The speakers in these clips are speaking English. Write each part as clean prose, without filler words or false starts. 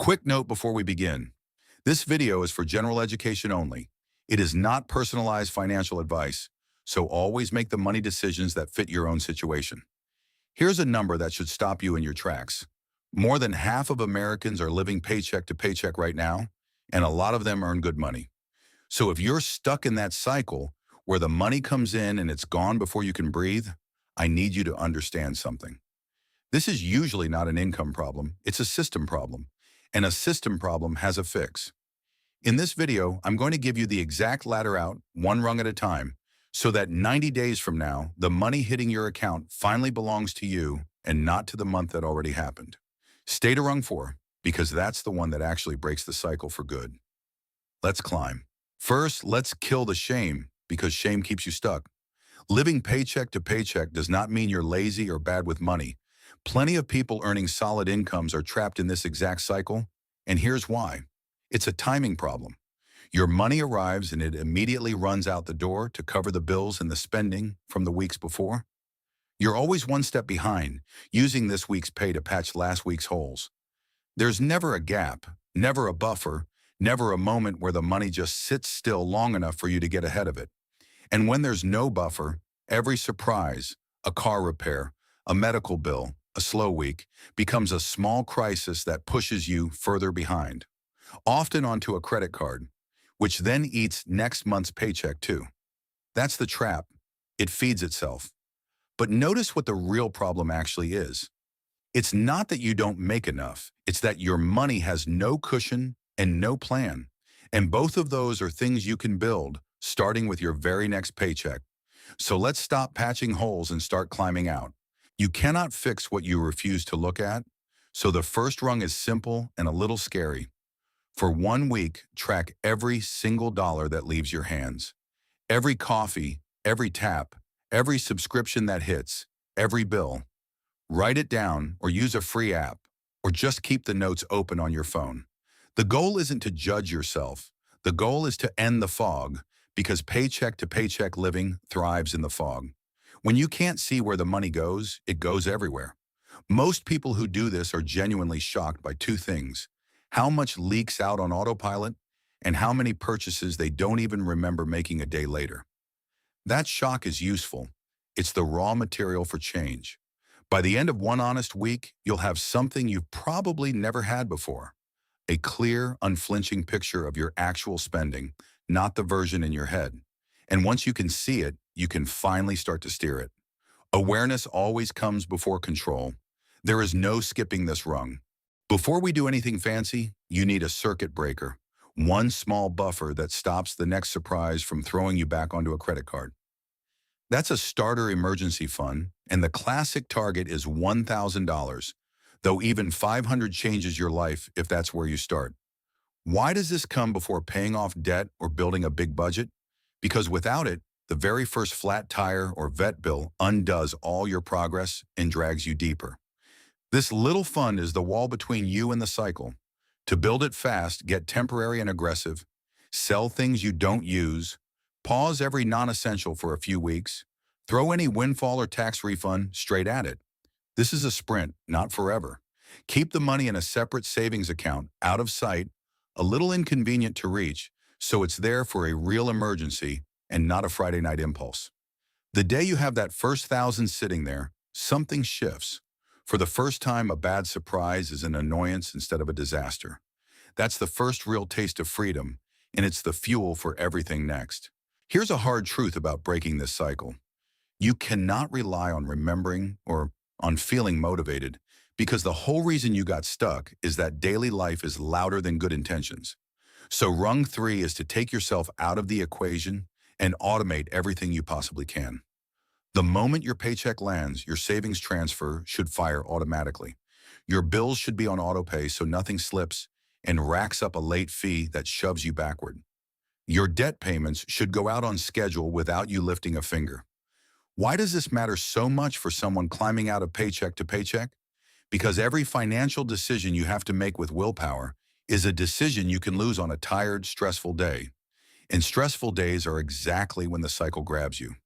Quick note before we begin. This video is for general education only. It is not personalized financial advice, so always make the money decisions that fit your own situation. Here's a number that should stop you in your tracks. More than half of Americans are living paycheck to paycheck right now, and a lot of them earn good money. So if you're stuck in that cycle where the money comes in and it's gone before you can breathe, I need you to understand something. This is usually not an income problem, it's a system problem. And a system problem has a fix. In this video, I'm going to give you the exact ladder out, one rung at a time, so that 90 days from now, the money hitting your account finally belongs to you and not to the month that already happened. Stay to rung 4, because that's the one that actually breaks the cycle for good. Let's climb. First, let's kill the shame, because shame keeps you stuck. Living paycheck to paycheck does not mean you're lazy or bad with money. Plenty of people earning solid incomes are trapped in this exact cycle, and here's why. It's a timing problem. Your money arrives and it immediately runs out the door to cover the bills and the spending from the weeks before. You're always one step behind, using this week's pay to patch last week's holes. There's never a gap, never a buffer, never a moment where the money just sits still long enough for you to get ahead of it. And when there's no buffer, every surprise, a car repair, a medical bill, a slow week, becomes a small crisis that pushes you further behind, often onto a credit card, which then eats next month's paycheck too. That's the trap. It feeds itself. But notice what the real problem actually is. It's not that you don't make enough, it's that your money has no cushion and no plan. And both of those are things you can build, starting with your very next paycheck. So let's stop patching holes and start climbing out. You cannot fix what you refuse to look at, so the first rung is simple and a little scary. For 1 week, track every single dollar that leaves your hands. Every coffee, every tap, every subscription that hits, every bill. Write it down or use a free app, or just keep the notes open on your phone. The goal isn't to judge yourself. The goal is to end the fog, because paycheck to paycheck living thrives in the fog. When you can't see where the money goes, it goes everywhere. Most people who do this are genuinely shocked by two things: how much leaks out on autopilot and how many purchases they don't even remember making a day later. That shock is useful. It's the raw material for change. By the end of one honest week, you'll have something you've probably never had before: a clear, unflinching picture of your actual spending, not the version in your head. And once you can see it, you can finally start to steer it. Awareness always comes before control. There is no skipping this rung. Before we do anything fancy, you need a circuit breaker, one small buffer that stops the next surprise from throwing you back onto a credit card. That's a starter emergency fund, and the classic target is $1,000, though even 500 changes your life if that's where you start. Why does this come before paying off debt or building a big budget? Because without it, the very first flat tire or vet bill undoes all your progress and drags you deeper. This little fund is the wall between you and the cycle. To build it fast, get temporary and aggressive, sell things you don't use, pause every non-essential for a few weeks, throw any windfall or tax refund straight at it. This is a sprint, not forever. Keep the money in a separate savings account, out of sight, a little inconvenient to reach, so it's there for a real emergency and not a Friday night impulse. The day you have that first 1,000 sitting there, something shifts. For the first time, a bad surprise is an annoyance instead of a disaster. That's the first real taste of freedom, and it's the fuel for everything next. Here's a hard truth about breaking this cycle. You cannot rely on remembering or on feeling motivated, because the whole reason you got stuck is that daily life is louder than good intentions. So rung 3 is to take yourself out of the equation and automate everything you possibly can. The moment your paycheck lands, your savings transfer should fire automatically. Your bills should be on autopay so nothing slips and racks up a late fee that shoves you backward. Your debt payments should go out on schedule without you lifting a finger. Why does this matter so much for someone climbing out of paycheck to paycheck? Because every financial decision you have to make with willpower is a decision you can lose on a tired, stressful day. And stressful days are exactly when the cycle grabs you.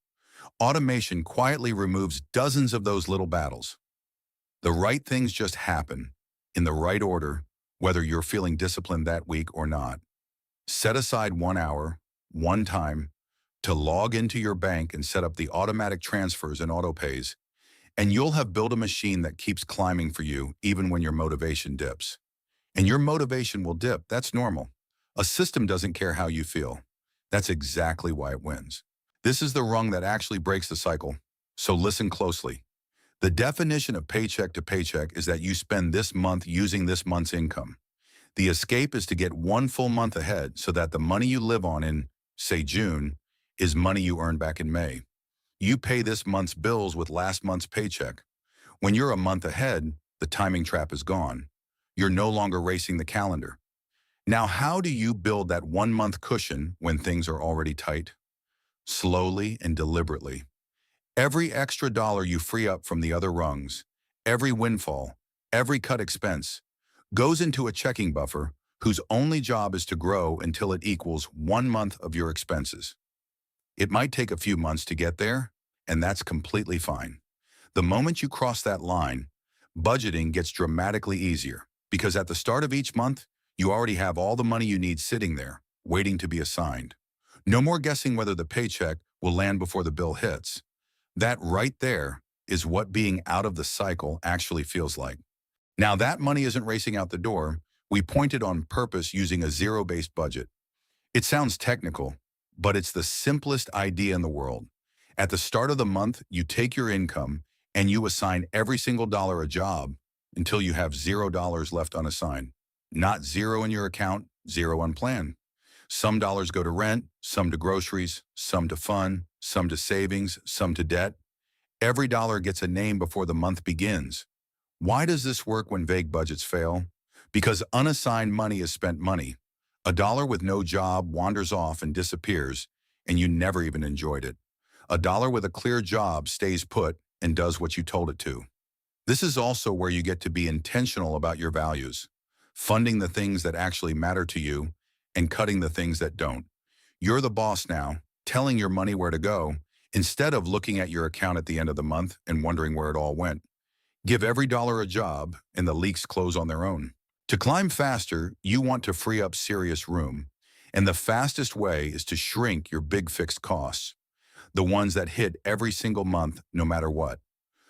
Automation quietly removes dozens of those little battles. The right things just happen, in the right order, whether you're feeling disciplined that week or not. Set aside 1 hour, one time, to log into your bank and set up the automatic transfers and autopays, and you'll have built a machine that keeps climbing for you even when your motivation dips. And your motivation will dip, that's normal. A system doesn't care how you feel. That's exactly why it wins. This is the rung that actually breaks the cycle, so listen closely. The definition of paycheck to paycheck is that you spend this month using this month's income. The escape is to get one full month ahead so that the money you live on in, say, June, is money you earned back in May. You pay this month's bills with last month's paycheck. When you're a month ahead, the timing trap is gone. You're no longer racing the calendar. Now, how do you build that 1 month cushion when things are already tight? Slowly and deliberately. Every extra dollar you free up from the other rungs, every windfall, every cut expense, goes into a checking buffer whose only job is to grow until it equals 1 month of your expenses. It might take a few months to get there, and that's completely fine. The moment you cross that line, budgeting gets dramatically easier because at the start of each month, you already have all the money you need sitting there, waiting to be assigned. No more guessing whether the paycheck will land before the bill hits. That right there is what being out of the cycle actually feels like. Now that money isn't racing out the door, we pointed on purpose using a zero-based budget. It sounds technical, but it's the simplest idea in the world. At the start of the month, you take your income and you assign every single dollar a job until you have $0 left unassigned. Not zero in your account, zero unplanned. Some dollars go to rent, some to groceries, some to fun, some to savings, some to debt. Every dollar gets a name before the month begins. Why does this work when vague budgets fail? Because unassigned money is spent money. A dollar with no job wanders off and disappears, and you never even enjoyed it. A dollar with a clear job stays put and does what you told it to. This is also where you get to be intentional about your values, funding the things that actually matter to you and cutting the things that don't. You're the boss now, telling your money where to go, instead of looking at your account at the end of the month and wondering where it all went. Give every dollar a job, and the leaks close on their own. To climb faster, you want to free up serious room, and the fastest way is to shrink your big fixed costs, the ones that hit every single month no matter what.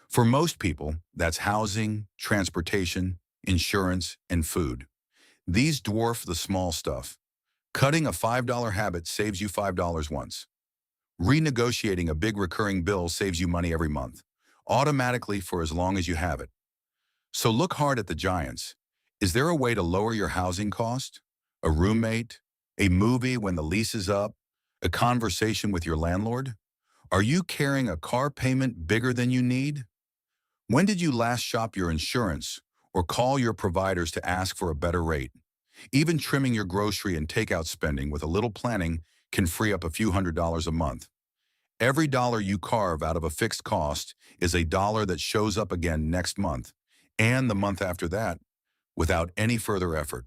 For most people, that's housing, transportation, insurance, and food. These dwarf the small stuff. Cutting a $5 habit saves you $5 once. Renegotiating a big recurring bill saves you money every month, automatically for as long as you have it. So look hard at the giants. Is there a way to lower your housing cost? A roommate? A movie when the lease is up? A conversation with your landlord? Are you carrying a car payment bigger than you need? When did you last shop your insurance or call your providers to ask for a better rate? Even trimming your grocery and takeout spending with a little planning can free up a few $100s a month. Every dollar you carve out of a fixed cost is a dollar that shows up again next month and the month after that without any further effort.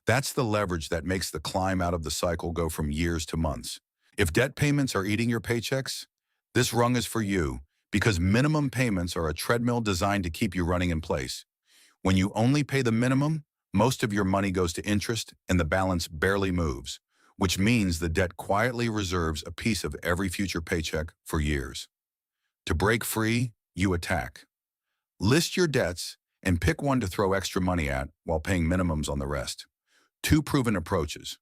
That's the leverage that makes the climb out of the cycle go from years to months. If debt payments are eating your paychecks, this rung is for you because minimum payments are a treadmill designed to keep you running in place. When you only pay the minimum, most of your money goes to interest and the balance barely moves, which means the debt quietly reserves a piece of every future paycheck for years. To break free, you attack. List your debts and pick one to throw extra money at while paying minimums on the rest. Two proven approaches.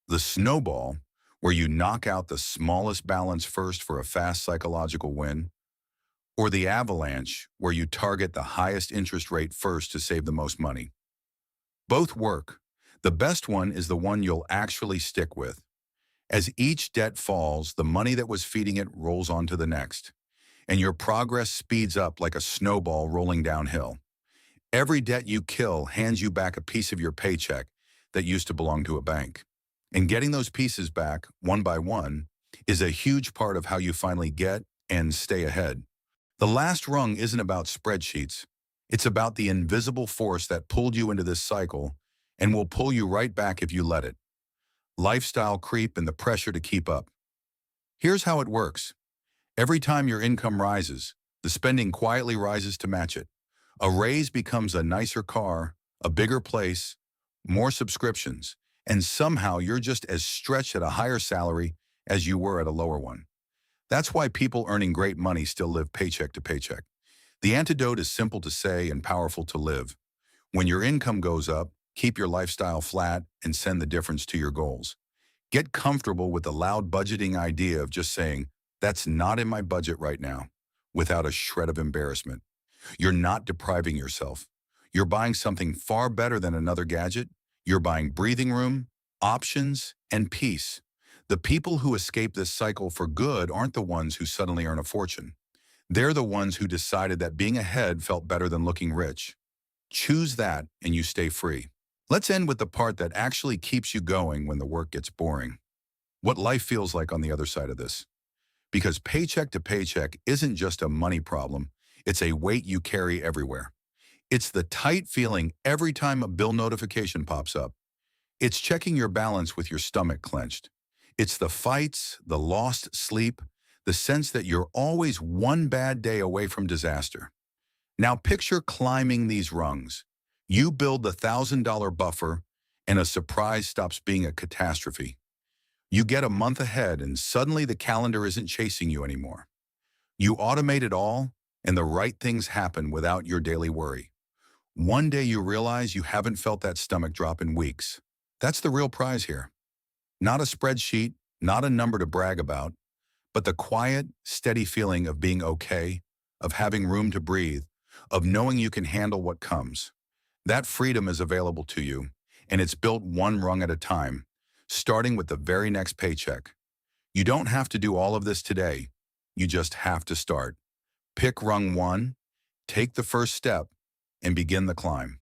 The snowball, where you knock out the smallest balance first for a fast psychological win, or the avalanche, where you target the highest interest rate first to save the most money. Both work. The best one is the one you'll actually stick with. As each debt falls, the money that was feeding it rolls on to the next, and your progress speeds up like a snowball rolling downhill. Every debt you kill hands you back a piece of your paycheck that used to belong to a bank. And getting those pieces back, one by one, is a huge part of how you finally get and stay ahead. The last rung isn't about spreadsheets. It's about the invisible force that pulled you into this cycle and will pull you right back if you let it. Lifestyle creep and the pressure to keep up. Here's how it works. Every time your income rises, the spending quietly rises to match it. A raise becomes a nicer car, a bigger place, more subscriptions, and somehow you're just as stretched at a higher salary as you were at a lower one. That's why people earning great money still live paycheck to paycheck. The antidote is simple to say and powerful to live. When your income goes up, keep your lifestyle flat and send the difference to your goals. Get comfortable with the loud budgeting idea of just saying, "That's not in my budget right now," without a shred of embarrassment. You're not depriving yourself. You're buying something far better than another gadget. You're buying breathing room, options, and peace. The people who escape this cycle for good aren't the ones who suddenly earn a fortune. They're the ones who decided that being ahead felt better than looking rich. Choose that and you stay free. Let's end with the part that actually keeps you going when the work gets boring. What life feels like on the other side of this. Because paycheck to paycheck isn't just a money problem, it's a weight you carry everywhere. It's the tight feeling every time a bill notification pops up. It's checking your balance with your stomach clenched. It's the fights, the lost sleep, the sense that you're always one bad day away from disaster. Now picture climbing these rungs. You build the $1,000 buffer, and a surprise stops being a catastrophe. You get a month ahead, and suddenly the calendar isn't chasing you anymore. You automate it all, and the right things happen without your daily worry. One day you realize you haven't felt that stomach drop in weeks. That's the real prize here. Not a spreadsheet, not a number to brag about, but the quiet, steady feeling of being okay, of having room to breathe, of knowing you can handle what comes. That freedom is available to you, and it's built one rung at a time, starting with the very next paycheck. You don't have to do all of this today. You just have to start. Pick rung one, take the first step, and begin the climb.